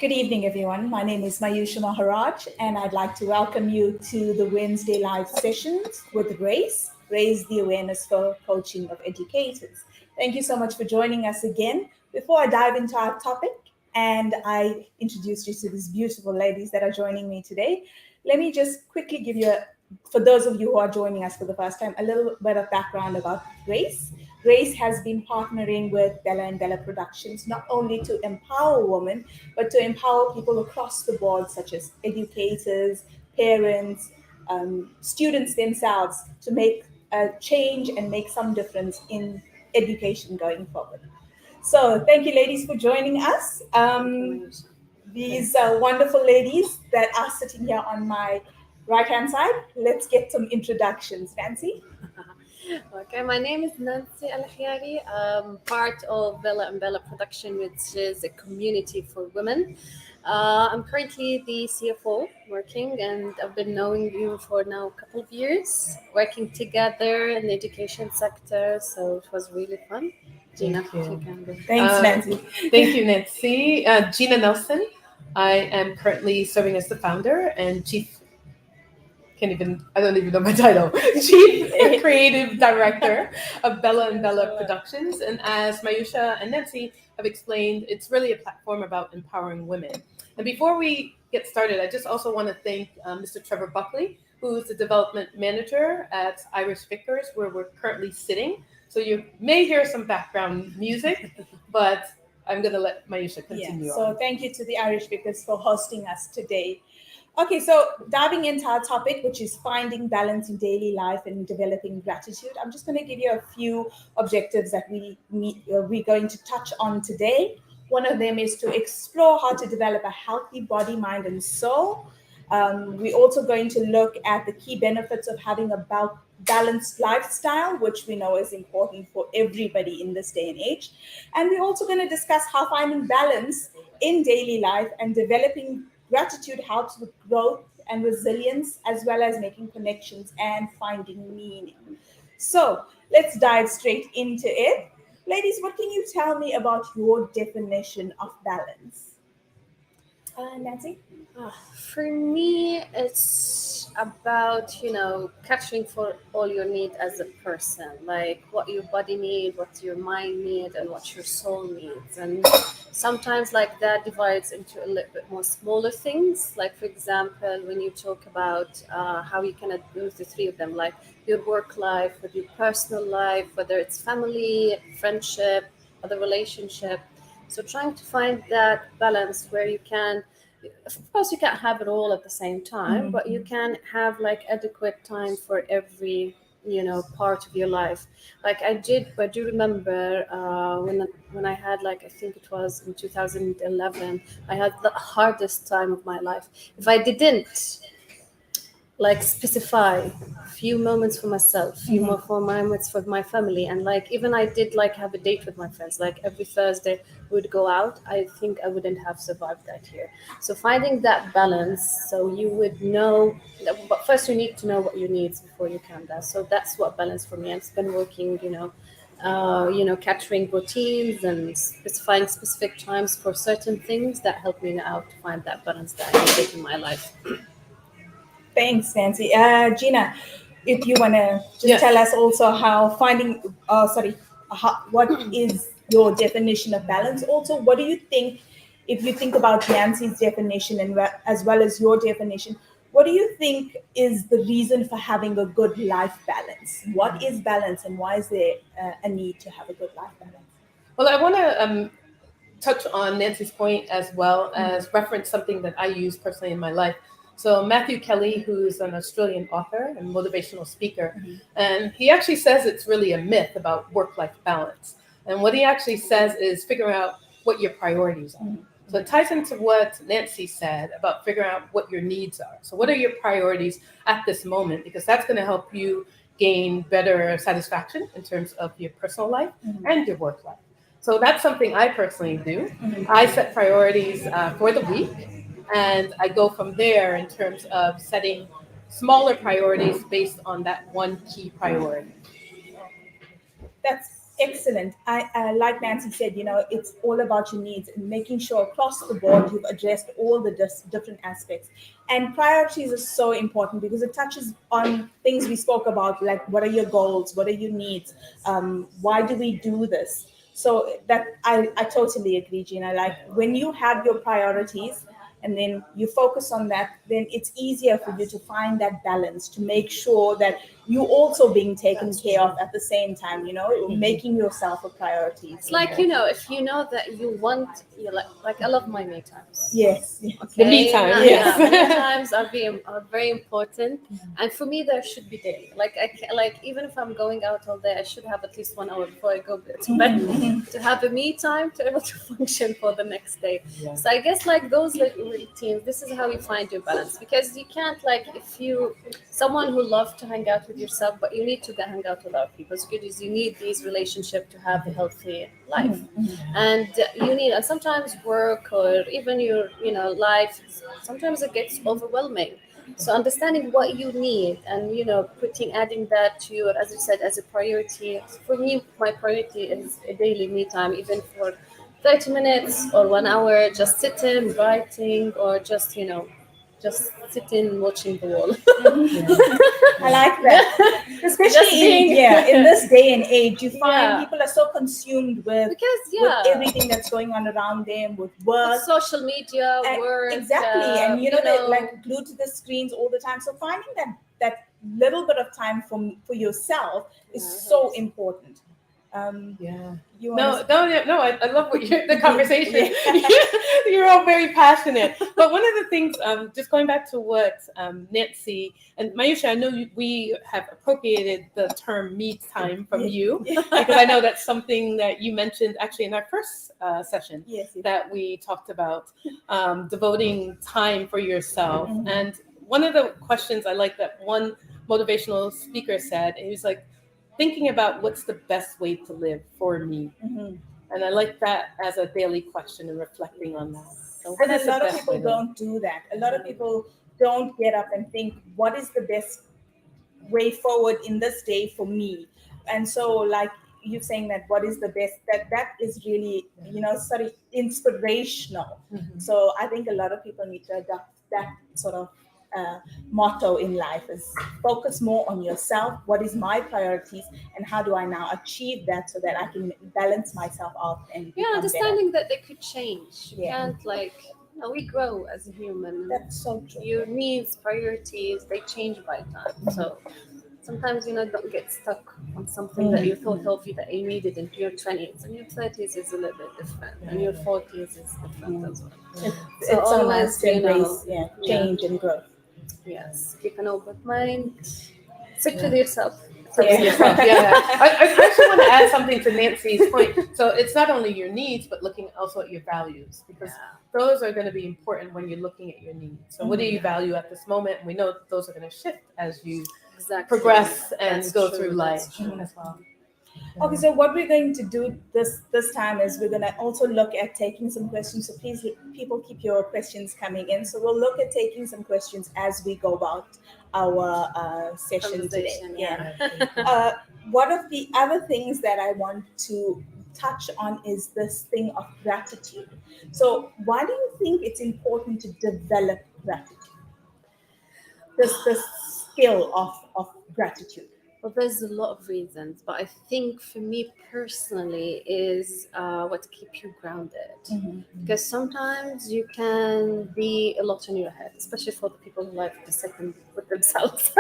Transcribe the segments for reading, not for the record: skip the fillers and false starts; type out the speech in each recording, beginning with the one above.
Good evening, everyone. My name is Mayusha Maharaj, and I'd like to welcome you to the Wednesday live sessions with Raise the awareness for coaching of educators. Thank you so much for joining us again. Before I dive into our topic and I introduce you to these beautiful ladies that are joining me today, let me just quickly give you, for those of you who are joining us for the first time, a little bit of background about Grace. Grace has been partnering with Bella and Bella Productions not only to empower women, but to empower people across the board, such as educators, parents, students themselves, to make a change and make some difference in education going forward. So, thank you, ladies, for joining us. These wonderful ladies that are sitting here on my right hand side, let's get some introductions. Nancy? Okay, my name is Nancy Al Khiari. I'm part of Bella and Bella Production, which is a community for women. I'm currently the CFO working, and I've been knowing you for now a couple of years, working together in the education sector. So it was really fun. Gina, Thank if you you. can go. Thanks, Nancy. Thank you, Nancy. Gina Nelson. I am currently serving as the founder and I don't even know my title, Chief Creative Director of Bella and Bella Productions. And as Mayusha and Nancy have explained, it's really a platform about empowering women. And before we get started, I just also want to thank Mr. Trevor Buckley, who is the development manager at Irish Vickers, where we're currently sitting. So you may hear some background music, but I'm going to let Mayusha continue So on. thank you to the Irish Vickers for hosting us today. Okay, so diving into our topic, which is finding balance in daily life and developing gratitude, I'm just going to give you a few objectives that we're going to touch on today. One of them is to explore how to develop a healthy body, mind, and soul. We're also going to look at the key benefits of having a balanced lifestyle, which we know is important for everybody in this day and age. And we're also going to discuss how finding balance in daily life and developing gratitude helps with growth and resilience, as well as making connections and finding meaning. So let's dive straight into it. Ladies, what can you tell me about your definition of balance? Nancy? For me, it's about, catering for all your need as a person, like what your body need, what your mind need, and what your soul needs. And sometimes like that divides into a little bit more smaller things. Like for example, when you talk about how you can do the three of them, like your work life, with your personal life, whether it's family, friendship, other relationship. So trying to find that balance where you can, of course you can't have it all at the same time, but you can have like adequate time for every part of your life. Like I do remember when I had, like, I think it was in 2011, I had the hardest time of my life. If I didn't like specify few moments for myself, few more for moments for my family, and like even I did like have a date with my friends, like every Thursday we would go out, I think I wouldn't have survived that year. So finding that balance, so you would know, but first you need to know what you need before you can that. So that's what balance for me. I've been working, capturing routines and specifying specific times for certain things that help me out to find that balance that I need in my life. Thanks, Nancy. Gina, if you want to just Yes. tell us also how what is your definition of balance? Also, what do you think, if you think about Nancy's definition and as well as your definition, what do you think is the reason for having a good life balance? What is balance and why is there a need to have a good life balance? Well, I want to touch on Nancy's point as well as reference something that I use personally in my life. So Matthew Kelly, who's an Australian author and motivational speaker, and he actually says it's really a myth about work-life balance. And what he actually says is figure out what your priorities are. So it ties into what Nancy said about figuring out what your needs are. So what are your priorities at this moment? Because that's going to help you gain better satisfaction in terms of your personal life and your work life. So that's something I personally do. I set priorities for the week, and I go from there in terms of setting smaller priorities based on that one key priority. That's Excellent. I like Nancy said, it's all about your needs and making sure across the board you've addressed all the different aspects. And priorities is so important because it touches on things we spoke about, like what are your goals, what are your needs, why do we do this? So that I totally agree, Gina. Like when you have your priorities and then you focus on that, then it's easier for you to find that balance to make sure that you also being taken care of at the same time, making yourself a priority. It's like, if you know that you want, you like I love my me times. Yes. The me time, yes. Yeah, me times are very important, and for me there should be daily. Like I can, like even if I'm going out all day, I should have at least 1 hour before I go to bed to have a me time to able to function for the next day. Yeah. So I guess like those little routines, this is how you find your balance, because you can't, like, if you someone who loves to hang out with yourself, but you need to hang out with other people because you need these relationships to have a healthy life. And you need, and sometimes work or even your life, sometimes it gets overwhelming. So understanding what you need and adding that to your, as I said, as a priority. For me, my priority is a daily me time, even for 30 minutes or 1 hour, just sitting writing, or just sitting watching the wall. I like that. Especially Just being- in this day and age, you find Yeah. people are so consumed with Because everything that's going on around them, with work. social media, work, Exactly. And they're like glued to the screens all the time. So finding that little bit of time for yourself is so important. Yeah. You No, wanna- no. I love what the conversation. Yeah. You're all very passionate. But one of the things, just going back to what Nancy and Mayusha, I know we have appropriated the term "me time" from you, because I know that's something that you mentioned actually in our first session Yes. that we talked about, devoting time for yourself. Mhm. And one of the questions I like that one motivational speaker said, he was like, thinking about what's the best way to live for me. Mhm. And I like that as a daily question and reflecting on that. So what And is a the lot of best people way to live? don't do that. A lot of people don't get up and think, what is the best way forward in this day for me? And so, like you saying that, what is the best? That is really, sort of inspirational. Mhm. So I think a lot of people need to adopt that sort of motto in life: is focus more on yourself. What is my priorities, and how do I now achieve that so that I can balance myself out and become understanding that they could change. You Yeah. can't, like, we grow as a human. better? That's so true. Your needs, priorities, they change by time. So sometimes don't get stuck on something that you thought of that you needed in your 20s, and your 30s is a little bit different, and your 40s is different as well. It's So so always, nice to embrace change and growth. Yes, keep an open mind. Sit with yourself. Purpose yourself. Yeah. I actually want to add something to Nancy's point. So it's not only your needs, but looking also at your values, because those are going to be important when you're looking at your needs. So what do you value at this moment? And we know those are going to shift as you progress and go through life as well. Okay, so what we're going to do this time is we're going to also look at taking some questions. So please, people, keep your questions coming in. So we'll look at taking some questions as we go about our session today. Yeah. One of the other things that I want to touch on is this thing of gratitude. So why do you think it's important to develop gratitude? This skill of gratitude. Well, there's a lot of reasons, but I think for me personally is what keep you grounded. Because sometimes you can be a lot in your head, especially for the people who like to sit with themselves.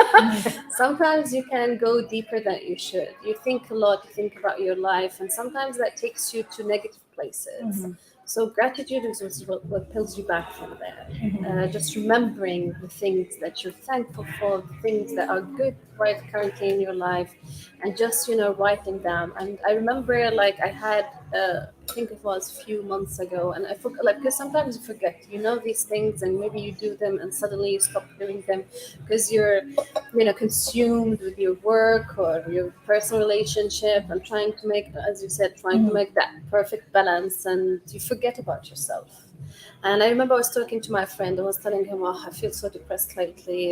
Sometimes you can go deeper than you should. You think a lot, you think about your life, and sometimes that takes you to negative places. So gratitude is what pulls you back from there. Just remembering the things that you're thankful for, the things that are good right currently in your life, and just writing them. And I remember, like, I had I think it was a few months ago, and I forgot, like, because sometimes you forget these things, and maybe you do them and suddenly you stop doing them because you're consumed with your work or your personal relationship and trying to make, as you said, trying to make that perfect balance, and you forget about yourself. And I remember I was talking to my friend. I was telling him, "Oh, I feel so depressed lately.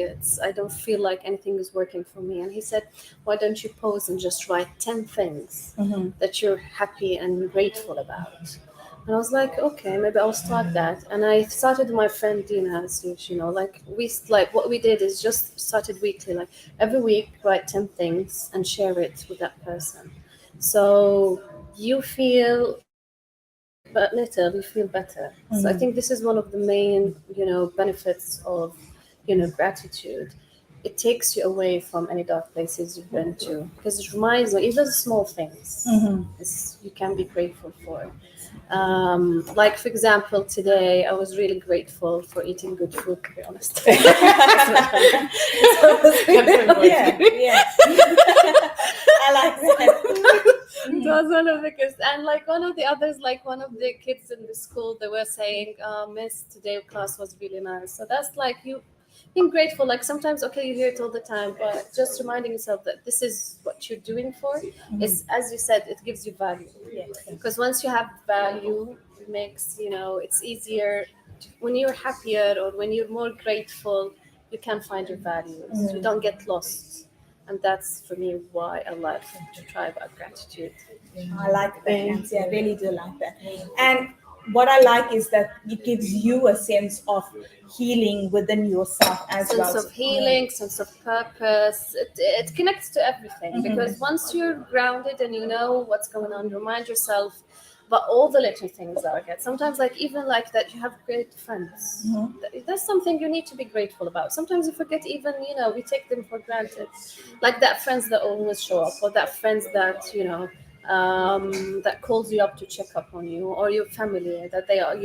I don't feel like anything is working for me." And he said, "Why don't you pause and just write 10 things that you're happy and grateful about?" And I was like, "Okay, maybe I'll start that." And I started with my friend Dina, as you know, like what we did is just started weekly, like every week write 10 things and share it with that person. So you feel but little, you feel better. So I think this is one of the main, benefits of, gratitude. It takes you away from any dark places you've been to because it reminds you, even the small things, you can be grateful for. Like for example, today I was really grateful for eating good food. To be honest, Yeah, yeah. I like that. that was one of the kids, and like one of the others, like one of the kids in the school, they were saying, "Miss, today class was really nice." So that's like you being grateful. Like sometimes, okay, you hear it all the time, but just reminding yourself that this is what you're doing for. Is, as you said, it gives you value. Yeah. Because once you have value, it makes it's easier when you're happier or when you're more grateful. You can find your values. You don't get lost. And that's for me why I like to try about gratitude. I like that, Nancy. I really do like that. And what I like is that it gives you a sense of healing within yourself as Sense well. of healing, sense of purpose. It connects to everything because once you're grounded and you know what's going on, remind yourself about all the little things that are good. Sometimes, like even like that, you have great friends. That's something you need to be grateful about. Sometimes you forget, even we take them for granted, like that friends that always show up, or that friends that that calls you up to check up on you, or your family that they are,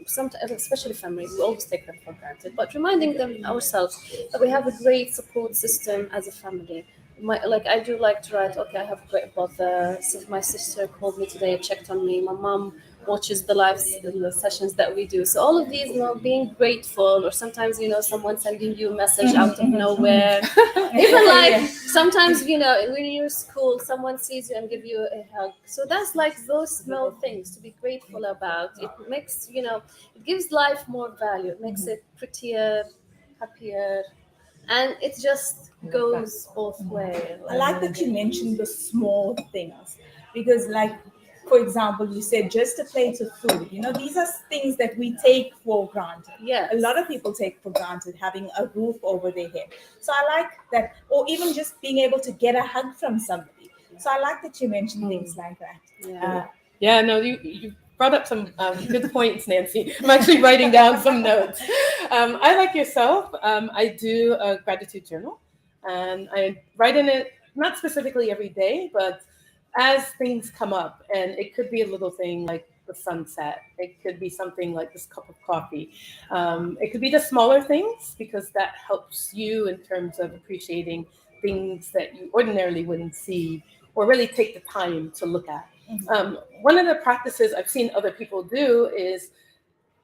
sometimes, especially family, we always take them for granted. But reminding them ourselves that we have a great support system as a family. Like I do like to write, okay, I have a great brother. My sister called me today, checked on me. My mom watches the sessions that we do. So all of these, being grateful, or sometimes someone sending you a message out of nowhere. Even like sometimes when you're in school, someone sees you and give you a hug. So that's like those small things to be grateful about. It makes it gives life more value. It makes it prettier, happier, and it just goes both ways. I like that you mentioned the small things because, like, for example, you said just a plate of food. These are things that we take for granted. Yes. A lot of people take for granted having a roof over their head. So I like that, or even just being able to get a hug from somebody. So I like that you mentioned things like that. Yeah. Yeah, no, you brought up some good points, Nancy. I'm actually writing down some notes. I, like yourself, I do a gratitude journal, and I write in it not specifically every day, but as things come up, and it could be a little thing like the sunset. It could be something like this cup of coffee. It could be the smaller things because that helps you in terms of appreciating things that you ordinarily wouldn't see or really take the time to look at. One of the practices I've seen other people do is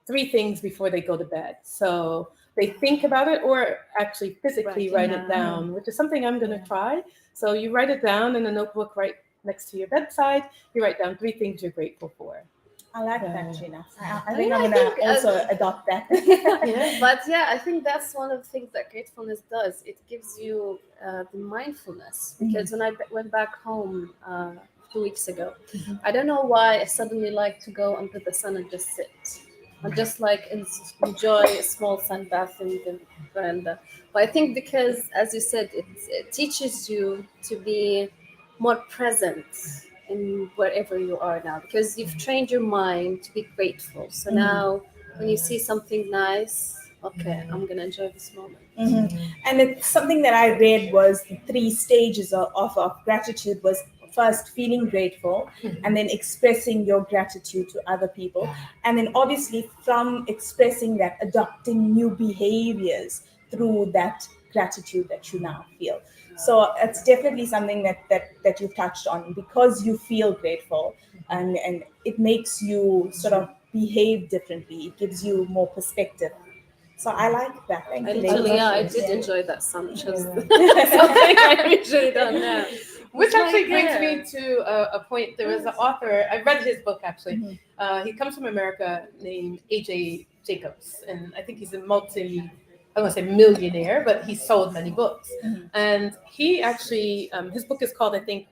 3 things before they go to bed. So they think about it or actually physically write it down, which is something I'm going to try. So you write it down in a notebook right next to your bedside. You write down 3 things you're grateful for. I like that, Gina. I think I'm going to also adopt that. But yeah, I think that's one of the things that gratefulness does. It gives you the mindfulness. Because when I went back home 2 weeks ago, I don't know why I suddenly like to go under the sun and just sit. And just like enjoy a small sun bath in the veranda. But I think because, as you said, it teaches you to be more present in wherever you are now, because you've trained your mind to be grateful. So now when you see something nice, okay, I'm gonna enjoy this moment. And it's something that I read was the 3 stages of gratitude was first feeling grateful, and then expressing your gratitude to other people, and then obviously from expressing that, adopting new behaviors through that gratitude that you now feel. So it's definitely something that you've touched on, because you feel grateful, and it makes you sort of behave differently. It gives you more perspective. So I like that. Thank you, ladies. I did enjoy that sun. Just something I usually don't know. Which It's actually like brings there. me to a point. There was an author, I read his book actually. Mhm. He comes from America named A.J. Jacobs. And I think he's a I don't want to say millionaire, but he sold many books. Mhm. And he actually, his book is called, I think,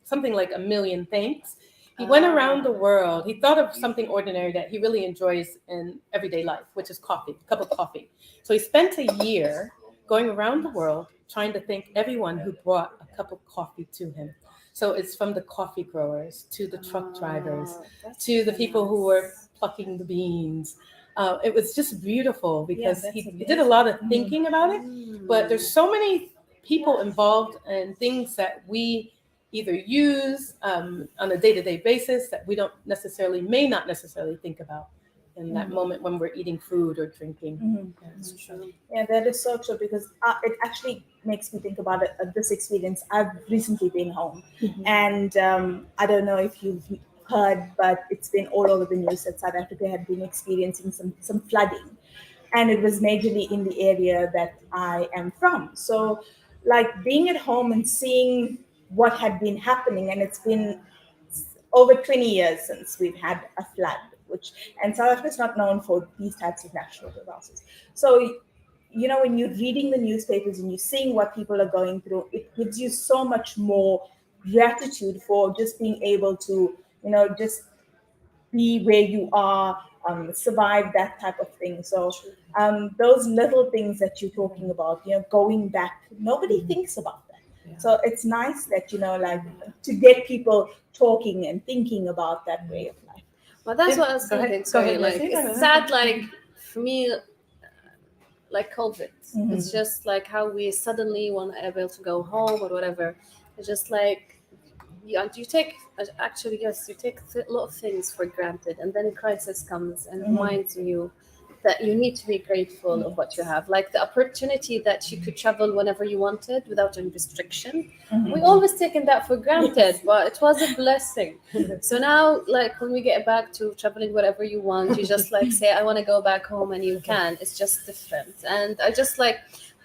something like A Million Thanks. He went around the world. He thought of something ordinary that he really enjoys in everyday life, which is coffee, a cup of coffee. So he spent a year going around the world trying to thank everyone who brought a cup of coffee to him. So it's from the coffee growers to the truck drivers That's to the really people who were nice. plucking the beans. It was just beautiful Yeah, because that's he did a amazing. lot of Mhm. thinking about it. But there's so many people involved and things that we either use on a day-to-day basis that we don't necessarily may not necessarily think about in that moment when we're eating food or drinking. Mhm. That's true. Yeah, that is so true because it actually makes me think about it, this experience. I've recently been home, and I don't know if you've heard, but it's been all over the news that South Africa had been experiencing some flooding, and it was majorly in the area that I am from. So, like being at home and seeing what had been happening, and it's been over 20 years since we've had a flood, which, and South Africa is not known for these types of natural disasters. So, when you're reading the newspapers and you're seeing what people are going through, it gives you so much more gratitude for just being able to, just be where you are, survive that type of thing. So, True. those little things that you're talking about, going back, nobody thinks about that. So it's nice that, like to get people talking and thinking about that way of life. Well, that's what I was Go ahead. thinking. Go Sorry, ahead, like Leslie. it's sad. Like for me, like COVID. It's Mhm. just like how we suddenly want to able to go home or whatever. It's just like you take actually yes, you take a lot of things for granted, and then a crisis comes and reminds you that you need to be grateful of what you have. Like the opportunity that you could travel whenever you wanted without any restriction. We always taken that for granted, but it was a blessing. So now, like when we get back to traveling wherever you want, you just like say, "I want to go back home," and you can. It's just different, and I just like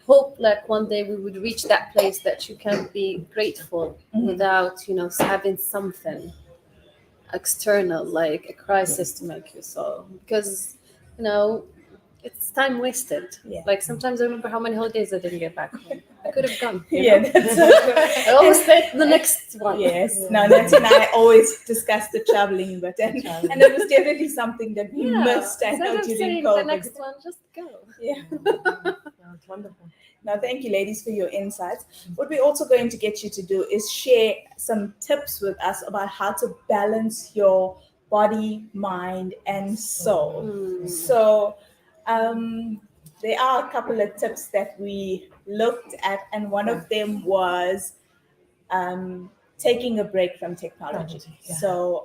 hope like one day we would reach that place that you can be grateful without having something external like a crisis to make you so because you know it's time wasted. Yeah. Like sometimes I remember how many holidays I didn't get back home. I could have gone. Yeah, that's so true. I almost stayed the next one. Yes, now Nancy and I always discuss the traveling, but and it was definitely something that we Yeah. missed. I Instead know of during saying the COVID. next one, just go. Yeah. It's wonderful. Now, thank you, ladies, for your insights. What we're also going to get you to do is share some tips with us about how to balance your body, mind, and soul. So, there are a couple of tips that we looked at, and one of them was taking a break from technology. Yeah. So,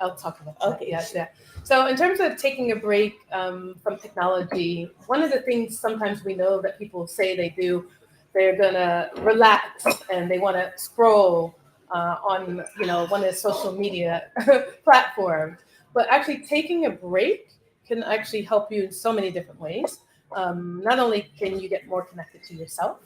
I'll talk about that. okay, Yes, yeah. So in terms of taking a break from technology, one of the things sometimes we know that people say they do, they're gonna relax and they want to scroll on one of the social media platforms. But actually taking a break can actually help you in so many different ways. Not only can you get more connected to yourself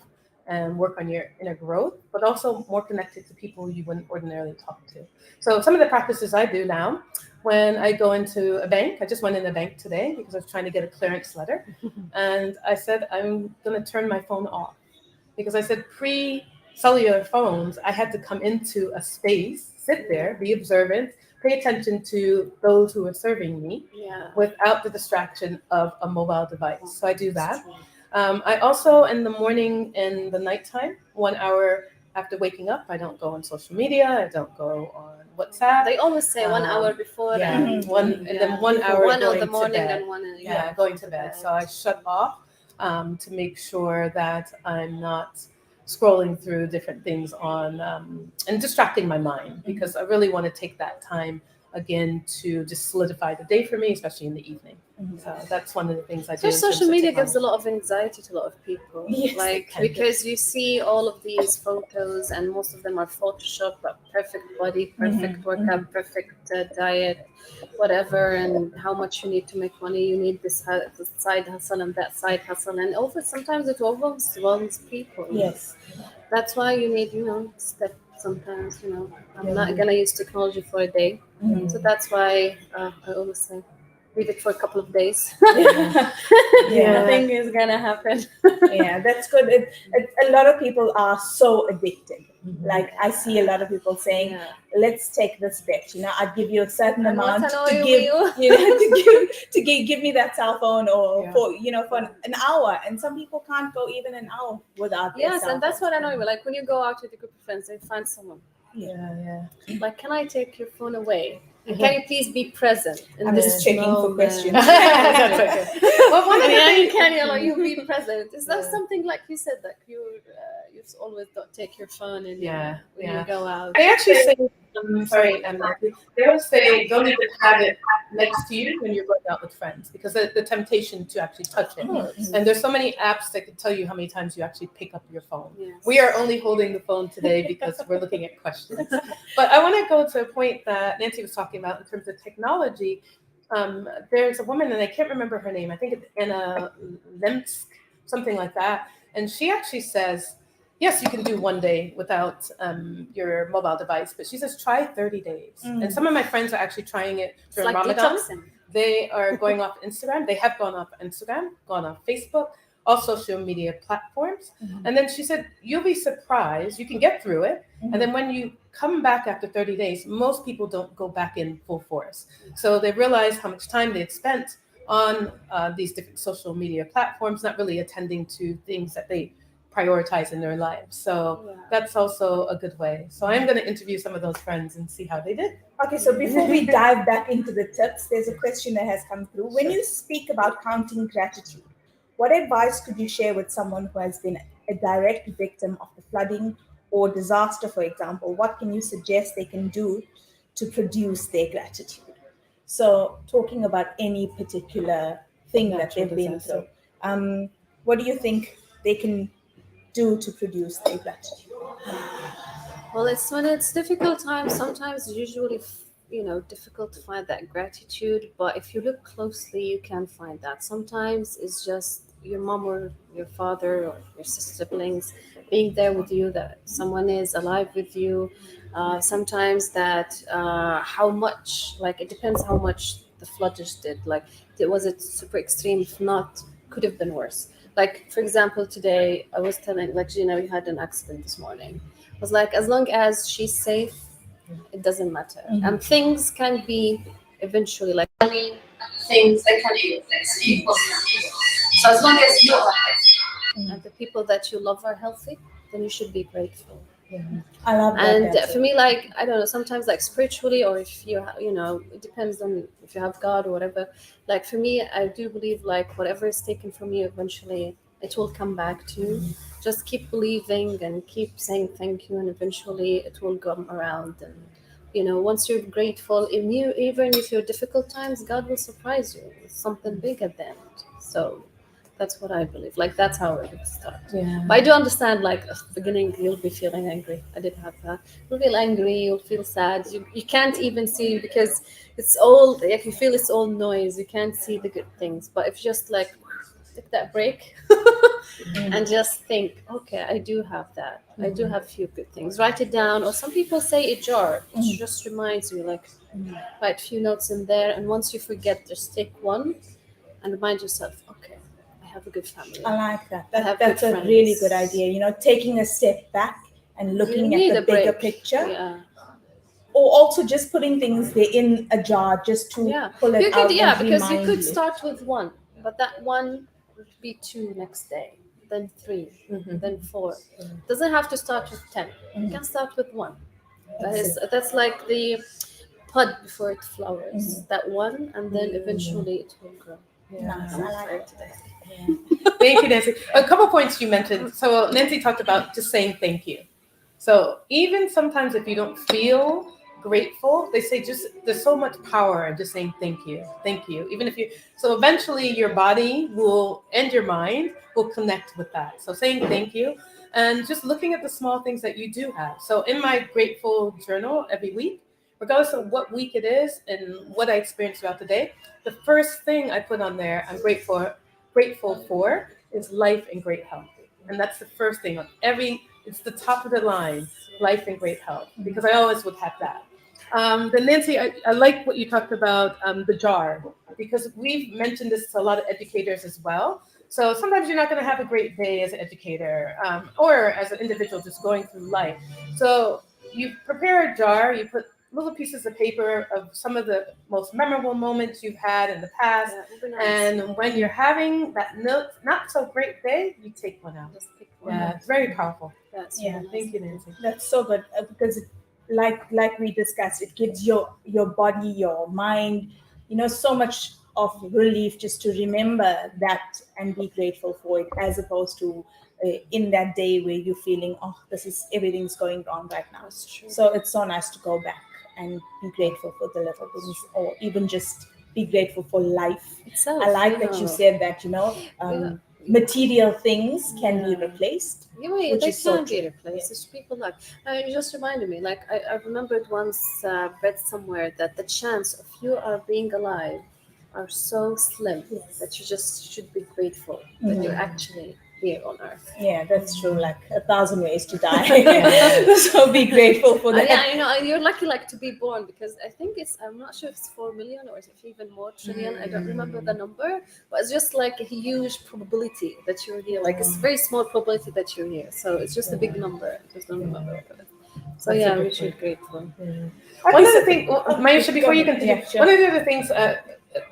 and work on your inner growth, but also more connected to people you wouldn't ordinarily talk to. So some of the practices I do now, when I go into a bank, I just went in a bank today because I was trying to get a clearance letter, and I said I'm going to turn my phone off because I said pre-cellular phones, I had to come into a space, sit there, be observant, pay attention to those who are serving me Yeah. without the distraction of a mobile device. So I do that. I also, in the morning and the nighttime, 1 hour after waking up, I don't go on social media. I don't go on WhatsApp. They always say 1 hour before Yeah, and then 1 hour one going in the morning to bed. and one in Yeah, going to bed. So I shut off to make sure that I'm not scrolling through different things on and distracting my mind because I really want to take that time again to just solidify the day for me, especially in the evening. So that's one of the things I do. So in terms social of media gives a technology. lot of anxiety to a lot of people. Yes, Like it can. because you see all of these photos and most of them are Photoshop, but perfect body, perfect workout, perfect diet, whatever, and how much you need to make money. You need this side hustle and that side hustle, and over sometimes it overwhelms people. yes. That's why you need, sometimes, I'm not gonna use technology for a day. So that's why I always say, leave it for a couple of days. Yeah. Nothing is gonna happen. Yeah, that's good. A lot of people are so addicted. Like I see a lot of people saying, Yeah. "Let's take this bet. I'd give you a certain And amount what to annoy give, you? give me that cell phone, or Yeah. for an hour." And some people can't go even an hour without their Yes, cell and that's phone. what annoys me. Like when you go out with a group of friends and find someone, Yeah. like, can I take your phone away? And can you please be present? In I'm this just checking for moment? questions. That's okay. Well, one of the Yeah, you things, can. You be present. Is that Yeah. something like you said that you always don't take your phone and when you go out? they actually say, Matthew, they always say don't even have it next to you when you're going out with friends because the temptation to actually touch it. And there's so many apps that can tell you how many times you actually pick up your phone. Yes. We are only holding the phone today because we're looking at questions. But I want to go to a point that Nancy was talking about in terms of technology. There's a woman, and I can't remember her name. I think it's Anna Lemsk, something like that. And she actually says, yes, you can do one day without your mobile device, but she says try 30 days. And some of my friends are actually trying it It's during like Ramadan. detoxing. They are going off Instagram. They have gone off Instagram, gone off Facebook, all social media platforms. And then she said, you'll be surprised. You can get through it. And then when you come back after 30 days, most people don't go back in full force. So they realize how much time they had spent on these different social media platforms, not really attending to things that they prioritize in their lives. So that's also a good way. So I'm going to interview some of those friends and see how they did. Okay, so before we dive back into the tips, there's a question that has come through. When you speak about counting gratitude, what advice could you share with someone who has been a direct victim of the flooding or disaster, for example? What can you suggest they can do to produce their gratitude? So, talking about any particular thing that Natural they've been disaster. through, what do you think they can do to produce their gratitude? Well, it's when it's difficult times. Sometimes it's usually, difficult to find that gratitude. But if you look closely, you can find that. Sometimes it's just your mom or your father or your siblings being there with you. That someone is alive with you. Sometimes that how much, like it depends how much the flood just did. Like was it super extreme? If not, could have been worse. Like for example, today I was telling, like we had an accident this morning. Was like, as long as she's safe, it doesn't matter. And things can be eventually like money, things that can be equal. So as long as you are healthy and the people that you love are healthy, then you should be grateful. I love that. And answer. for me, like I don't know, sometimes like spiritually, or if you it depends on if you have God or whatever. Like for me, I do believe like whatever is taken from you, eventually it will come back to you. Just keep believing and keep saying thank you, and eventually it will come around. And once you're grateful, even if you're difficult times, God will surprise you with something big at the end. So that's what I believe. Like that's how it would start. Yeah. But I do understand. Like beginning, you'll be feeling angry. I did have that. You'll feel angry. You'll feel sad. You can't even see because it's all like you feel it's all noise. You can't see the good things. But if you just like take that break and just think, okay, I do have that. I do have a few good things. Write it down. Or some people say a jar. It just reminds you, like write a few notes in there. And once you forget, just take one and remind yourself, okay, I have a good family. I like that. I have That's good a friends. really good idea. Taking a step back and You looking need at a the bigger break. picture, Yeah. or also just putting things there in a jar just to pull it You could, out and because you remind could you. start with one, but that one would be 2 next day, then 3, then 4. Doesn't have to start with 10. You can start with 1. That's like the pod before it flowers. That one, and then eventually it will grow. Nice. I like it. Today. Thank you, Nancy. A couple points you mentioned. So Nancy talked about just saying thank you. So even sometimes if you don't feel grateful, they say just there's so much power in just saying thank you. Even if you so eventually your body will and your mind will connect with that. So saying thank you and just looking at the small things that you do have. So in my grateful journal every week, regardless of what week it is and what I experienced throughout the day, the first thing I put on there I'm grateful for is life and great health. And that's the first thing on every It's the top of the line, life and great health, because I always would have that. Then Nancy, I like what you talked about, the jar, because we've mentioned this to a lot of educators as well. So sometimes you're not going to have a great day as an educator, or as an individual just going through life. So you prepare a jar, you put little pieces of paper of some of the most memorable moments you've had in the past. Yeah, it'd be nice. And when you're having that not so great day, you take one out. Just pick one. Yeah, it's very powerful. That's Yeah. really nice. Thank you, Nancy. That's so good because, like we discussed, it gives your body, your mind, so much of relief just to remember that and be grateful for it, as opposed to in that day where you're feeling, oh, everything's going wrong right now. That's true. So it's so nice to go back and be grateful for the little things, or even just be grateful for life Itself, I like that you said that, material things can be Yeah. replaced. Yeah, yeah, which they is so can be true. replaced. It's people like you just reminded me. Like I remembered once read somewhere that the chance of you are being alive are so slim Yes. that you just should be grateful that you're actually here on earth. Yeah, that's true. Like 1,000 ways to die. So be grateful for that. Yeah, and you're lucky like to be born, because I think I'm not sure if it's 4 million or if even more trillion. I don't remember the number, but it's just like a huge probability that you're here. Like it's a very small probability that you're here. So it's just a big number. I just don't remember what it is. So That's a yeah, good we should be point. grateful. One of the things, Mayusha, before you continue, Yeah, sure. one of the other things,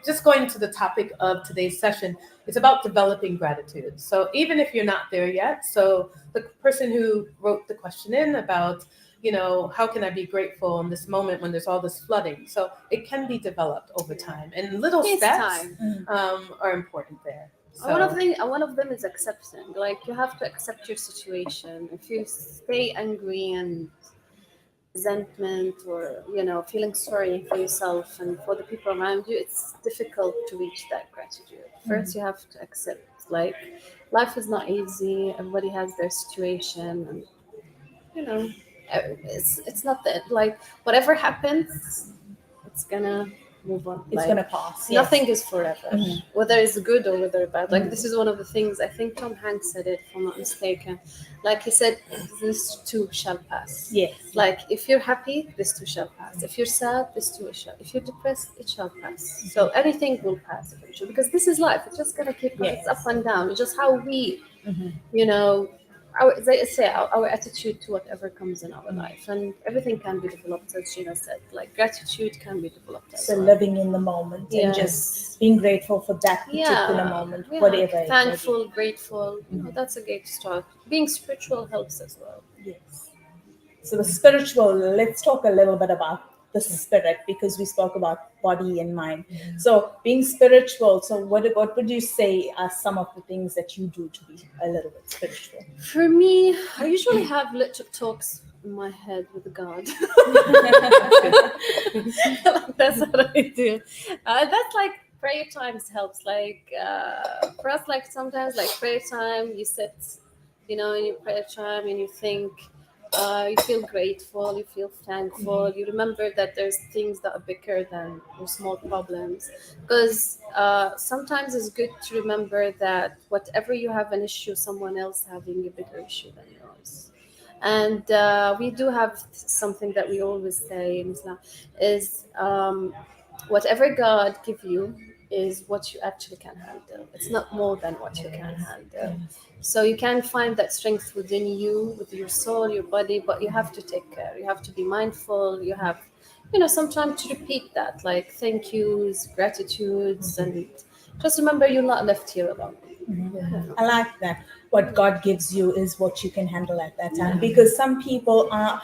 just going to the topic of today's session, is about developing gratitude. So even if you're not there yet, so the person who wrote the question in about, how can I be grateful in this moment when there's all this flooding? So it can be developed over time, and little It's steps time. are important there. So, One of them is accepting. Like you have to accept your situation. If you stay angry and resentment, or feeling sorry for yourself and for the people around you, it's difficult to reach that gratitude. First you have to accept, like, life is not easy, everybody has their situation, and it's not that, like, whatever happens, it's gonna move on. It's Like, going to pass. Yes. nothing is forever, whether it's good or whether bad. Like, Mhm. this is one of the things, I think Tom Hanks said it, if I'm not mistaken. Like, he said, this too shall pass. Yes. Like, if you're happy, this too shall pass. If you're sad, this too shall. If you're depressed, it shall pass. So everything will pass eventually, because this is life. It's just gonna keep Yes. it's up and down. It's just how we, Mhm. they say our attitude to whatever comes in our life, and everything can be developed, as Gina said. Like, gratitude can be developed as So well. living in the moment and just being grateful for that particular moment, whatever it may be. Thankful, grateful. That's a great start. Being spiritual helps as well. Yes. So the spiritual, let's talk a little bit about the spirit, because we spoke about body and mind. So being spiritual, so what would you say are some of the things that you do to be a little bit spiritual? For me, I usually have little talks in my head with God. That's what I do. That's like prayer times helps. Like for us, like sometimes like prayer time, you sit, in your prayer time and you think. You feel grateful, you feel thankful, you remember that there's things that are bigger than your small problems. Because sometimes it's good to remember that whatever you have an issue, someone else having a bigger issue than yours. And we do have something that we always say in Islam is whatever God give you is what you actually can handle. It's not more than what you can handle. So you can find that strength within you, with your soul, your body, but you have to take care. You have to be mindful. You have, sometimes to repeat that, like thank yous, gratitudes, and just remember you're not left here alone. I like that. What God gives you is what you can handle at that time. Because some people are,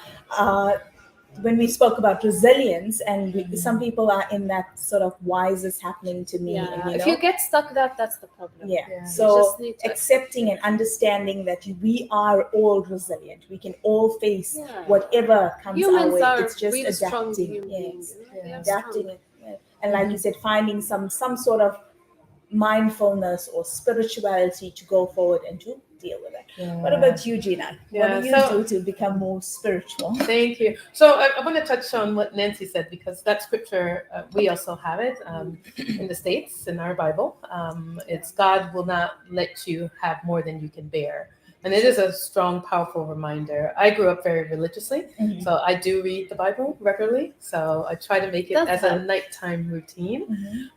when we spoke about resilience, and some people are in that sort of, why is this happening to me? Yeah. And, If you get stuck, that's the problem. Yeah. Yeah. So You just need to accepting and understanding that we are all resilient. We can all face Yeah. whatever comes our Humans way. are It's just really strong adapting. human Yes. beings. They are Adapting strong. it. Yeah. And like you said, finding some sort of mindfulness or spirituality to go forward and to deal with it. Yeah. What about you, Gina? Yeah, What do so- you do to become more spiritual? Thank you. So I want to touch on what Nancy said, because that scripture, we also have it in the States, in our Bible. It's God will not let you have more than you can bear. And it is a strong, powerful reminder. I grew up very religiously, so I do read the Bible regularly. So I try to make it as a nighttime routine,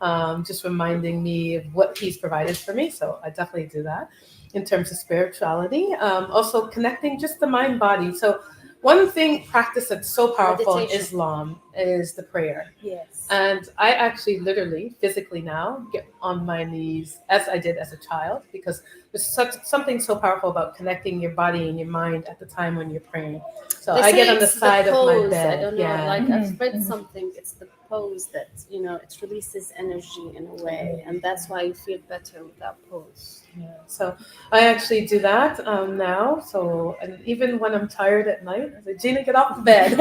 just reminding me of what He's provided for me. So I definitely do that in terms of spirituality. Also connecting just the mind body. So one practice that's so powerful in Islam is the prayer. Yes. And I actually literally, physically now get on my knees as I did as a child, because there's something so powerful about connecting your body and your mind at the time when you're praying. So I get on the side of my bed. I don't know. Like I've read something. It's the pose that it releases energy in a way, and that's why you feel better with that pose. Yeah. So I actually do that now. So, and even when I'm tired at night, I say, Gina, get off the bed,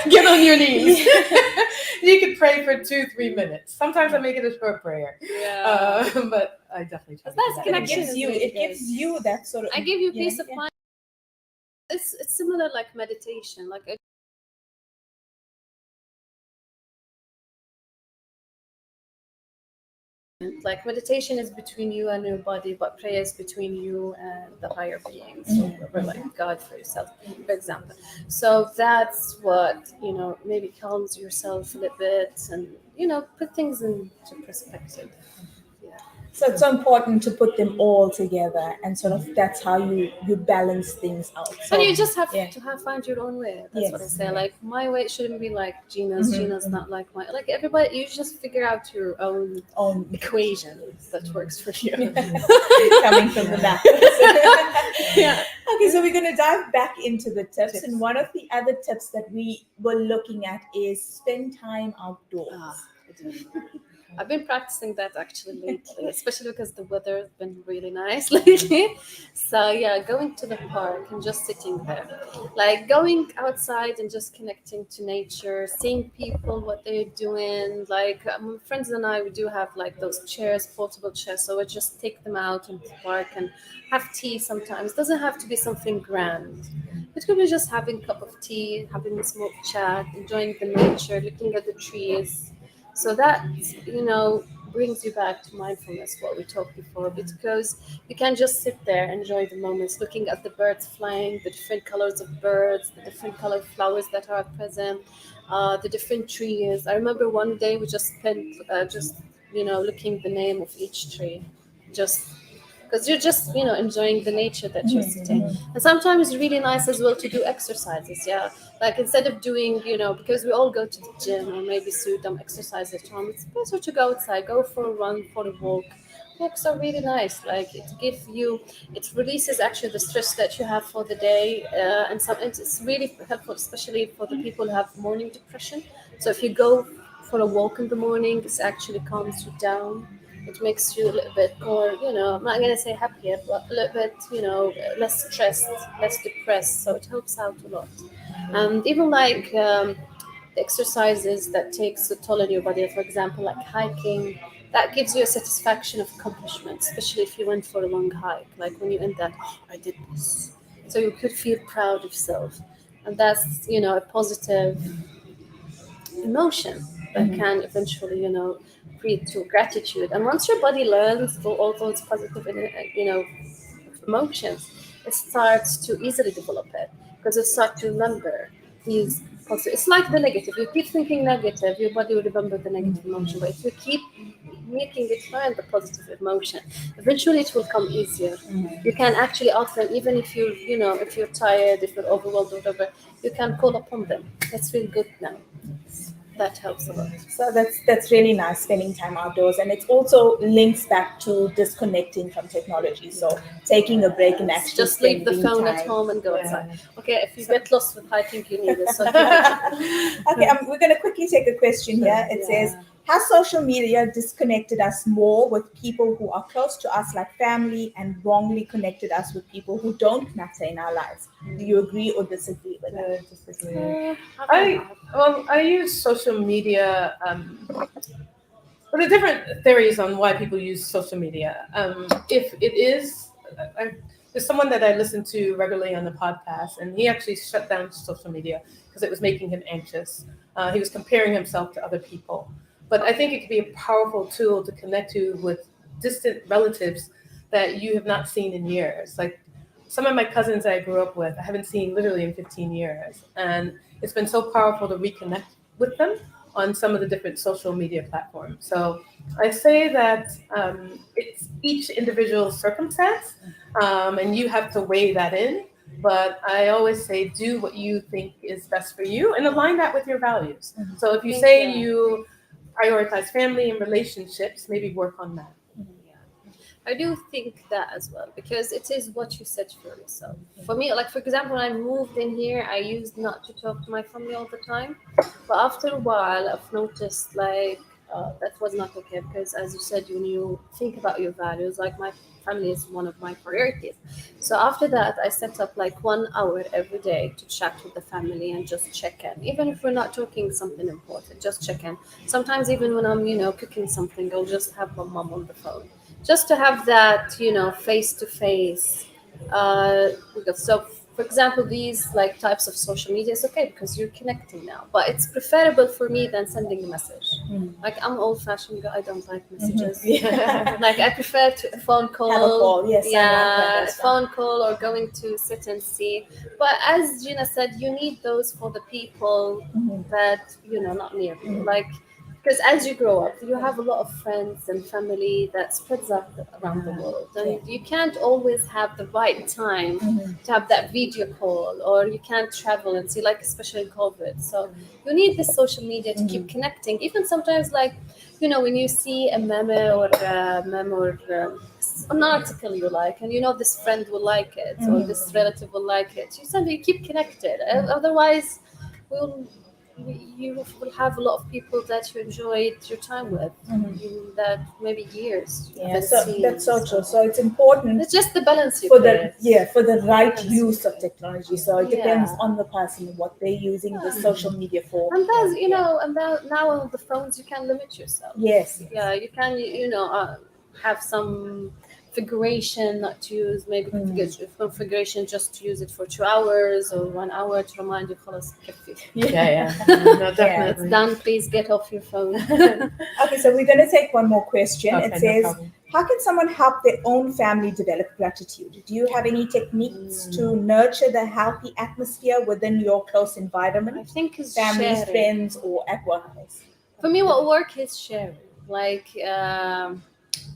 get on your knees. You can pray for 2-3 minutes. Sometimes I make it a short prayer. Yeah. But I definitely try to do that. Connection. It gives you that sort of. I give you peace of mind. It's similar like meditation. Like meditation is between you and your body, but prayer is between you and the higher beings, or like God for yourself, for example. So that's what maybe calms yourself a little bit, and put things into perspective. So it's so important to put them all together, and sort of that's how you balance things out. So, and you just have to find your own way. That's what I say. Like my way shouldn't be like Gina's. Gina's not like my. Like everybody, you just figure out your own equation that works for you. Coming from the back. Yeah. Okay, so we're going to dive back into the tips, and one of the other tips that we were looking at is spend time outdoors. I've been practicing that actually lately, especially because the weather has been really nice lately. So yeah, going to the park and just sitting there, like going outside and just connecting to nature, seeing people, what they're doing. Like friends and I, we do have like those chairs, portable chairs, so we just take them out into the park and have tea sometimes. It doesn't have to be something grand. It could be just having a cup of tea, having a small chat, enjoying the nature, looking at the trees. So that brings you back to mindfulness, what we talked before, because you can just sit there, enjoy the moments, looking at the birds flying, the different colors of birds, the different colored flowers that are present, the different trees. I remember one day we just spent looking the name of each tree, just because you're just enjoying the nature that you're sitting. And sometimes it's really nice as well to do exercises. Like instead of doing because we all go to the gym or maybe do exercise at home, it's better to go outside, go for a run, for a walk. Walks are really nice. Like it releases actually the stress that you have for the day, and it's really helpful, especially for the people who have morning depression. So if you go for a walk in the morning, it actually calms you down. It makes you a little bit more, I'm not going to say happier, but a little bit, less stressed, less depressed. So it helps out a lot. And even like the exercises that takes a toll on your body, for example, like hiking, that gives you a satisfaction of accomplishment, especially if you went for a long hike. Like when you end that, I did this. So you could feel proud of yourself. And that's, a positive emotion that can eventually, create to gratitude. And once your body learns all those positive, emotions, it starts to easily develop it because it starts to remember these positive. It's like the negative. You keep thinking negative, your body will remember the negative emotion. But if you keep making it find the positive emotion, eventually it will come easier. You can actually ask them, even if if you're tired, if you're overwhelmed, or whatever, you can call upon them. Let's feel good now. That helps a lot. So that's really nice, spending time outdoors, and it also links back to disconnecting from technology. So taking a break and actually just leave the phone time at home and go outside. Okay, if you get lost with hiking, you need this. Okay, we're going to quickly take a question here. It says, has social media disconnected us more with people who are close to us, like family, and wrongly connected us with people who don't matter in our lives? Do you agree or disagree with that? I disagree. I use social media. Well, there are different theories on why people use social media. If it is, there's someone that I listen to regularly on the podcast, and he actually shut down social media because it was making him anxious. He was comparing himself to other people. But I think it could be a powerful tool to connect to with distant relatives that you have not seen in years. Like some of my cousins that I grew up with, I haven't seen literally in 15 years. And it's been so powerful to reconnect with them on some of the different social media platforms. So I say that it's each individual circumstance, and you have to weigh that in. But I always say, do what you think is best for you and align that with your values. So if you Thank say you. you prioritize family and relationships, maybe work on that. Yeah. I do think that as well because it is what you set for yourself. For me, like for example, when I moved in here, I used not to talk to my family all the time, but after a while, I've noticed like that was not okay because, as you said, when you think about your values, like my family is one of my priorities. So after that, I set up like 1 hour every day to chat with the family and just check in, even if we're not talking something important, just check in. Sometimes even when I'm cooking something, I'll just have my mom on the phone just to have that face to face. So for example, these like types of social media is okay because you're connecting now, but it's preferable for me than sending a message. Like I'm old fashioned, I don't like messages. Yeah. Like I prefer to a phone call. Have a call, yes, I like that Yeah, a as well. phone call or going to sit and see. But as Gina said, you need those for the people that not near you. Like because as you grow up, you have a lot of friends and family that spreads out around the world, and you can't always have the right time to have that video call, or you can't travel and see, like especially in COVID. So you need this social media to keep connecting. Even sometimes, like when you see a meme or an article you like, and this friend will like it or this relative will like it, you keep connected. Otherwise, we'll you will have a lot of people that you enjoyed your time with in that maybe years you Yeah, haven't so seen. that's so true. So it's important It's just the balance you for create. the right Balance use you of create. technology. So it depends Yeah. on the person what they're using the social media for. And that's now on the phones you can limit yourself. Yes. Yeah, you can have some configuration not to use, maybe configuration just to use it for 2 hours or 1 hour to remind you خلاص كفي. Yeah. No, It's definitely. done, please get off your phone. Okay, so we're going to take one more question. Okay, It no says, problem. how can someone help their own family develop gratitude? Do you have any techniques to nurture the healthy atmosphere within your close I environment, think it's families, sharing. friends, or at workplace? For me, what work is sharing. Like,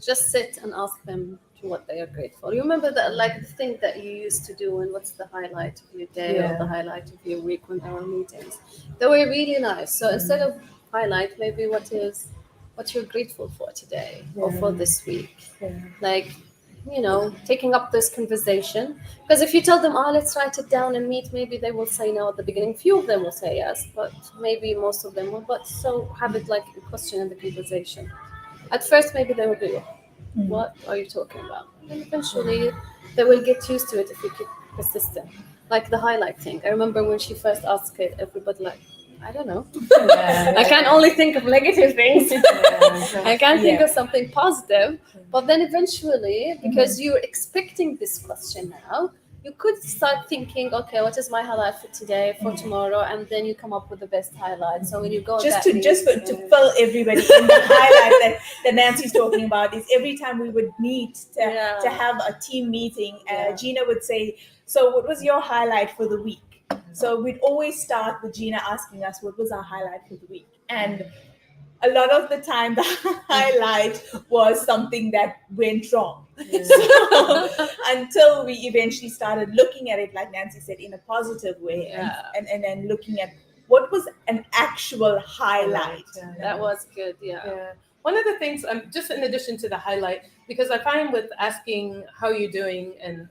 just sit and ask them to what they are grateful. You remember that, like the thing that you used to do, and what's the highlight of your day or the highlight of your week when there were meetings. They were really nice. So instead of highlight, maybe what you're grateful for today or for this week. Like, taking up this conversation. Because if you tell them, oh, let's write it down and meet, maybe they will say no at the beginning. Few of them will say yes, but maybe most of them will. But so have it like a question in the conversation. At first, maybe they will be, what are you talking about? And eventually, they will get used to it if you keep persistent. Like the highlight thing. I remember when she first asked it, everybody like, I don't know. I can only think of negative things. I can't think of something positive. But then eventually, because you're expecting this question now, you could start thinking, okay, what is my highlight for today, for tomorrow, and then you come up with the best highlight. So when you go to fill everybody in, the highlight that Nancy's talking about is every time we would meet to have a team meeting, Gina would say, so what was your highlight for the week? So we'd always start with Gina asking us what was our highlight for the week, and a lot of the time the highlight was something that went wrong. So until we eventually started looking at it, like Nancy said, in a positive way, and then looking at what was an actual highlight. That was good. One of the things, just in addition to the highlight, because I find with asking how you're doing, and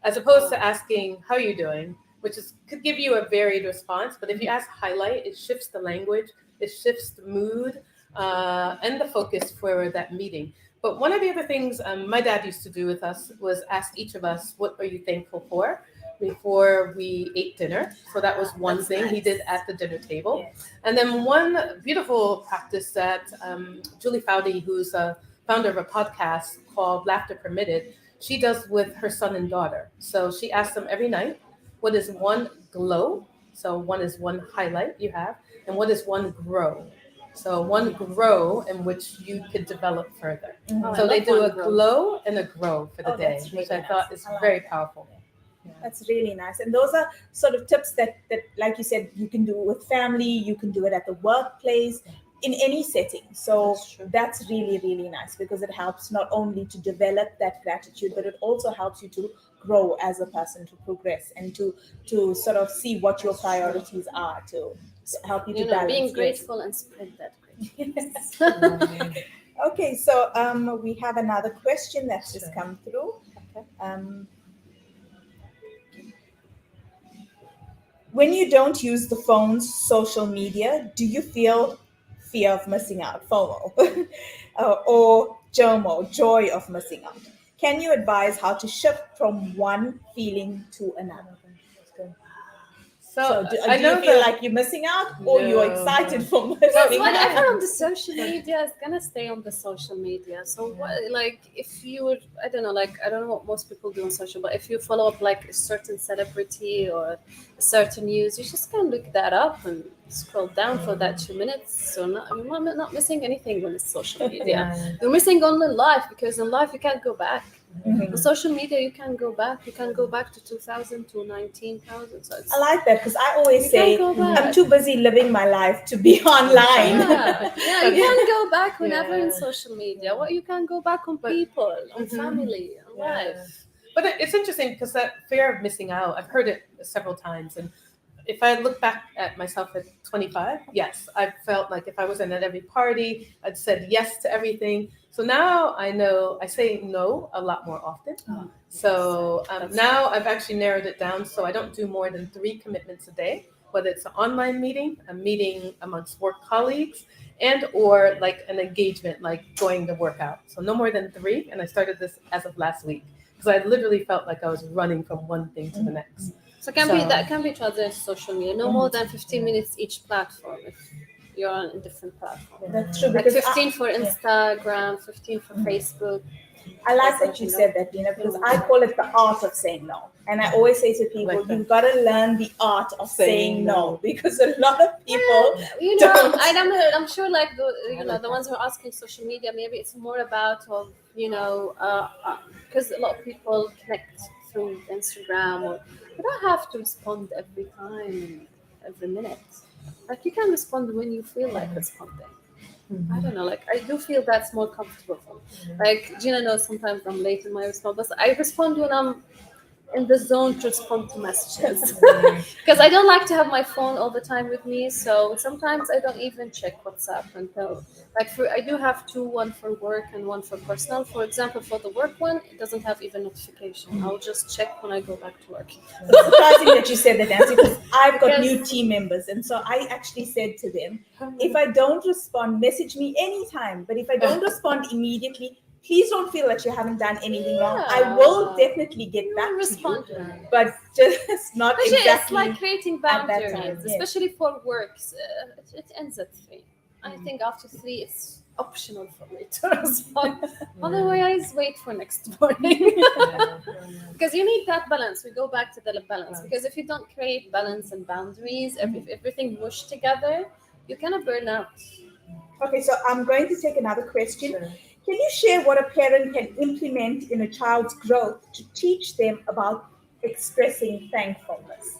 as opposed to asking how you're doing, which could give you a varied response, but if you ask highlight, it shifts the language, it shifts the mood, and the focus for that meeting. But one of the other things my dad used to do with us was ask each of us, what are you thankful for, before we ate dinner. So that was one thing he did at the dinner table. And then one beautiful practice that Julie Foudy, who's a founder of a podcast called Laughter Permitted, she does with her son and daughter. So she asks them every night, what is one glow? So one is one highlight you have, and what is one grow? So one grow in which you could develop further. So they do a glow and a grow for the day, which I thought is very powerful. That's really nice. And those are sort of tips that, like you said, you can do it with family, you can do it at the workplace, in any setting. So That's true. that's really, really nice because it helps not only to develop that gratitude, but it also helps you to grow as a person, to progress, and to sort of see what your That's true. priorities are, to help you to balance. Being Yes. grateful and spread that gratefulness. Okay, so we have another question that's just Sure. come through. Okay. When you don't use the phone's social media, do you feel fear of missing out, FOMO, or JOMO, joy of missing out? Can you advise how to shift from one feeling to another? So, do I you know feel that like you're missing out, or you're No, excited no. for missing Because you know- whatever out? on the social media is gonna stay on the social media. So what, like, if you would, I don't know, like, I don't know what most people do on social, but if you follow up like a certain celebrity or a certain news, you just can look that up and scroll down for that 2 minutes. So you're not missing anything when it's social media. Yeah. You're missing only life, because in life you can't go back. Mhm. On social media you can go back. You can go back to 2000 to 19,000. So it's, I like that because I always you say can't go back. I'm too busy living my life to be online. Yeah, you can go back whenever in Yeah. social media. What, you can go back on people, on Mhm. family, on Yeah. life. But it's interesting because that fear of missing out, I've heard it several times. And if I look back at myself at 25, yes, I felt like if I wasn't at every party, I'd said yes to everything. So now I know I say no a lot more often. Oh, So That's now I've actually narrowed it down. So I don't do more than 3 commitments a day, whether it's an online meeting, a meeting amongst work colleagues, and or like an engagement, like going to work out. So no more than 3. And I started this as of last week because I literally felt like I was running from one thing to the next. So So- that can be translated to social media. No more than 15 minutes each platform if you're on a different platform. That's true Like because 15 for Instagram, 15 for Facebook. I like that you said that, Dina, because I call it the art of saying no. And I always say to people, Like that. you've got to learn the art of saying no, because a lot of people You know, don't. I'm sure, like the ones who are asking social media, maybe it's more about because a lot of people connect through Instagram, or you don't have to respond every time, every minute. Like, you can respond when you feel like responding. I don't know, like, I do feel that's more comfortable for me. Like, Gina knows sometimes I'm late in my response, but I respond when I'm in the zone to respond to messages. Because I don't like to have my phone all the time with me, so sometimes I don't even check WhatsApp until, like, I do have two, one for work and one for personal. For example, for the work one, it doesn't have even notification. I'll just check when I go back to work. It's surprising that you said that, Nancy, because I've got Because- new team members. And so I actually said to them, if I don't respond, message me anytime. But if I don't respond immediately, please don't feel that you haven't done anything wrong. I will definitely get You back will to respond you, to her. but just not Especially, exactly. it's like creating at that boundaries, time, yes. especially for work. It ends at 3. I think after 3, it's optional for me to respond. Otherwise, wait for next morning. Because you need that balance. We go back to the balance. Because if you don't create balance and boundaries, everything mush together, you're gonna burn out. Okay, so I'm going to take another question. Sure. Can you share what a parent can implement in a child's growth to teach them about expressing thankfulness?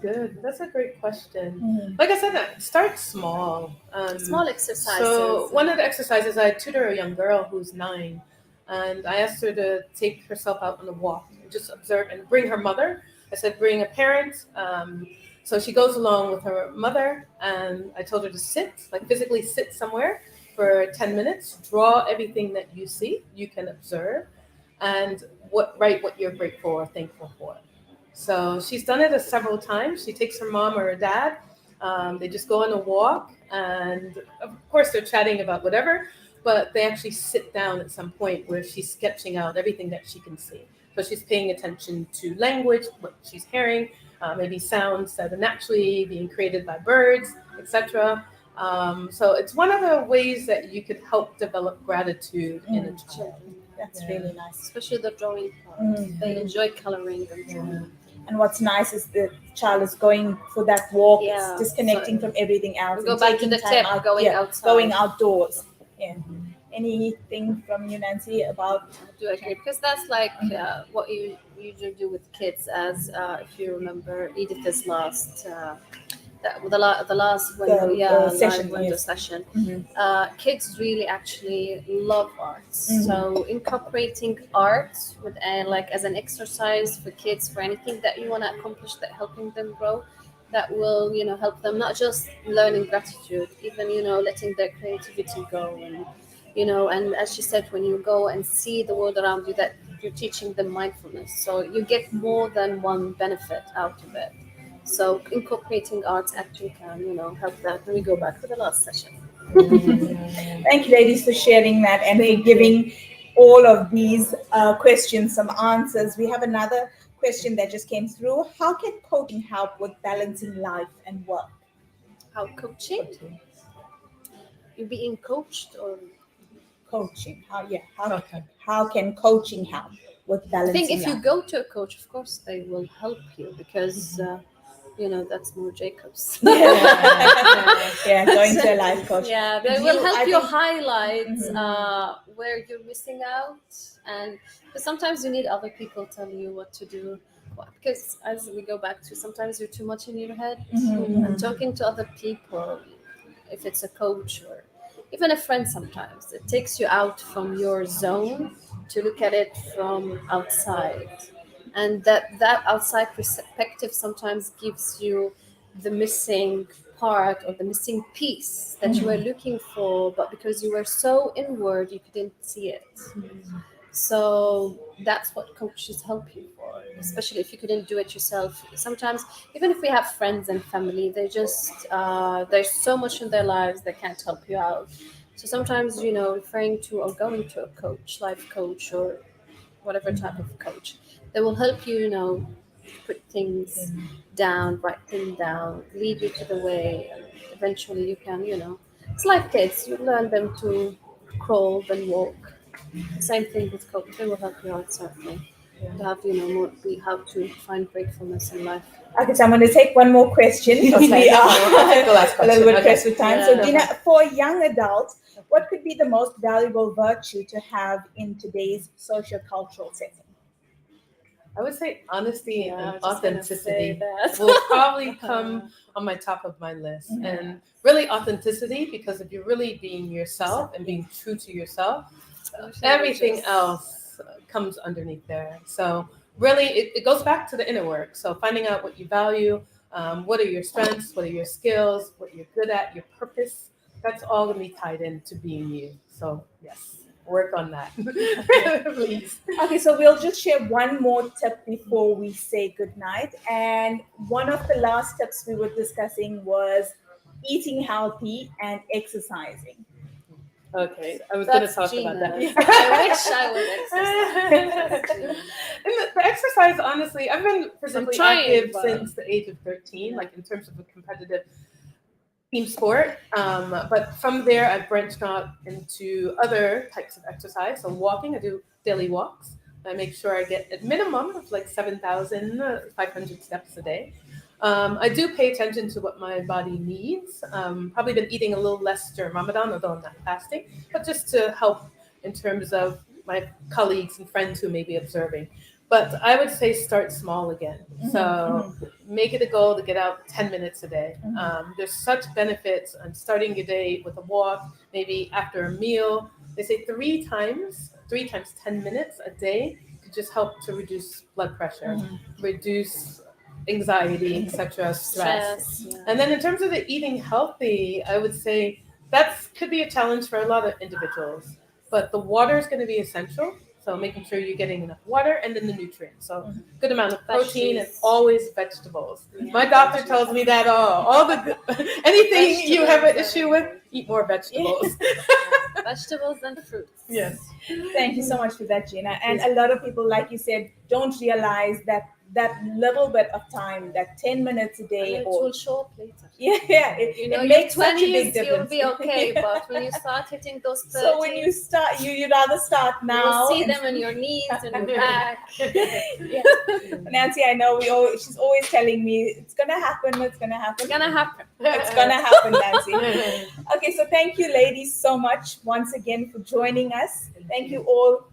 Good. That's a great question. Mhm. Like I said, start small. Small exercises. So one of the exercises, I tutor a young girl who's 9, and I asked her to take herself out on a walk and just observe and bring her mother. I said, bring a parent. So she goes along with her mother, and I told her to sit, like physically sit somewhere for 10 minutes, draw everything that you see, you can observe, and write what you're grateful or thankful for. So she's done it several times. She takes her mom or her dad. They just go on a walk, and of course they're chatting about whatever, but they actually sit down at some point where she's sketching out everything that she can see. So she's paying attention to language, what she's hearing, maybe sounds that are naturally being created by birds, etc. So it's one of the ways that you could help develop gratitude in a child. That's Yeah. really nice. Especially the drawing part. Mhm. They enjoy coloring and drawing. And what's nice is the child is going for that walk, Yeah. it's disconnecting from everything else. We go and back to taking the time tip, out, going outside. going outdoors. Yeah. Anything from you, Nancy, about? I do agree because that's like what you usually do with kids. As if you remember Edith's last the last window, The live session, window yes. session. Mhm. Kids really actually love arts. Mhm. So incorporating art with like as an exercise for kids for anything that you want to accomplish, that helping them grow, that will help them not just learning gratitude, even letting their creativity go, and and as she said, when you go and see the world around you, that you're teaching them mindfulness, so you get more than one benefit out of it. So incorporating arts actually can help that. And we go back to the last session. Thank you, ladies, for sharing that and for Thank you. giving all of these questions some answers. We have another question that just came through. How can coaching help with balancing life and work? How coaching? You being coached, or Coaching. Okay. How can coaching help with I balancing think if you life? go to a coach, of course they will help you because that's more Jacobs. Yeah, going to a life coach. Yeah, they Do will you- help I you think- highlight Mhm. where you're missing out, and but sometimes you need other people telling you what to do. Because as we go back to, sometimes you're too much in your head, Mhm. and talking to other people, if it's a coach or even a friend, sometimes it takes you out from your zone to look at it from outside, and that outside perspective sometimes gives you the missing part or the missing piece that you were looking for, but because you were so inward you couldn't see it. So that's what coaches help you for, especially if you couldn't do it yourself. Sometimes, even if we have friends and family, they just there's so much in their lives they can't help you out. So sometimes, referring to or going to a coach, life coach, or whatever type of coach, they will help you, put things down, write things down, lead you to the way, and eventually you can, it's like kids. You learn them to crawl, then walk. Same thing with coach. They will help you out certainly. To have more, be how to find gratefulness in life. Okay, so I'm going to take one more question because Okay, we are I'll take the last a little bit question. pressed with time. So, Yeah. Dina, for young adults, what could be the most valuable virtue to have in today's socio-cultural setting? I would say honesty Yeah, I and was just gonna authenticity say that. will probably come on my top of my list. Mhm. And really authenticity, because if you're really being yourself and being true to yourself, everything else comes underneath there. So really, it goes back to the inner work. So finding out what you value, what are your strengths, what are your skills, what you're good at, your purpose. That's all going to be tied into being you. So yes, work on that, please. Okay, so we'll just share one more tip before we say goodnight. And one of the last tips we were discussing was eating healthy and exercising. Okay, I was going to That's talk about that. Gina's. I wish I would exercise. And the exercise, honestly, I've been physically trying, active but- since the age of 13, like in terms of a competitive team sport. But from there, I've branched out into other types of exercise. So walking, I do daily walks. I make sure I get at minimum of like 7,500 steps a day. I do pay attention to what my body needs. Probably been eating a little less during Ramadan, although I'm not fasting, but just to help in terms of my colleagues and friends who may be observing. But I would say start small again. So make it a goal to get out 10 minutes a day. There's such benefits on starting your day with a walk, maybe after a meal. They say three times 10 minutes a day to just help to reduce blood pressure, reduce anxiety, etc., stress. Yeah. And then in terms of the eating healthy, I would say that could be a challenge for a lot of individuals. But the water is going to be essential. So making sure you're getting enough water and then the nutrients. So good amount of protein and Veggies. always vegetables. Yeah. My doctor tells me that all the good, anything you have an issue with, eat more vegetables. Vegetables and fruits. Yes. Thank you so much for that, Gina. And a lot of people, like you said, don't realize that that little bit of time, that 10 minutes a And day, it or will show up later. yeah, You know, it your makes such a big 20s, you'll difference. be okay, but when you start hitting those 30s, So when you start, you'd rather start you now. will see and- them in your knees and your back. Yeah. Nancy, I know she's always telling me it's gonna happen. It's gonna happen. It's gonna happen. It's gonna happen, Nancy. Okay, so thank you, ladies, so much once again for joining us. Thank you all.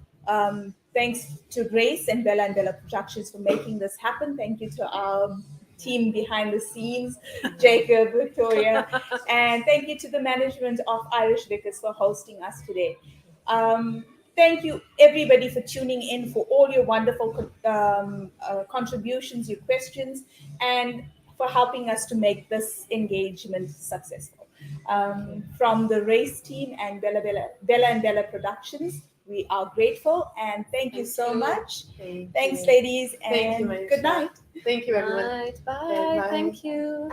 Thanks to Grace and Bella Productions for making this happen. Thank you to our team behind the scenes, Jacob, Victoria, and thank you to the management of Irish Vickers for hosting us today. Thank you, everybody, for tuning in, for all your wonderful contributions, your questions, and for helping us to make this engagement successful. From the Race team and Bella and Bella Productions, we are grateful and thank you so much. Thanks, ladies, and Thank you, Mayusha. good night. Thank you, everyone. Right, bye. Okay, bye. Thank you.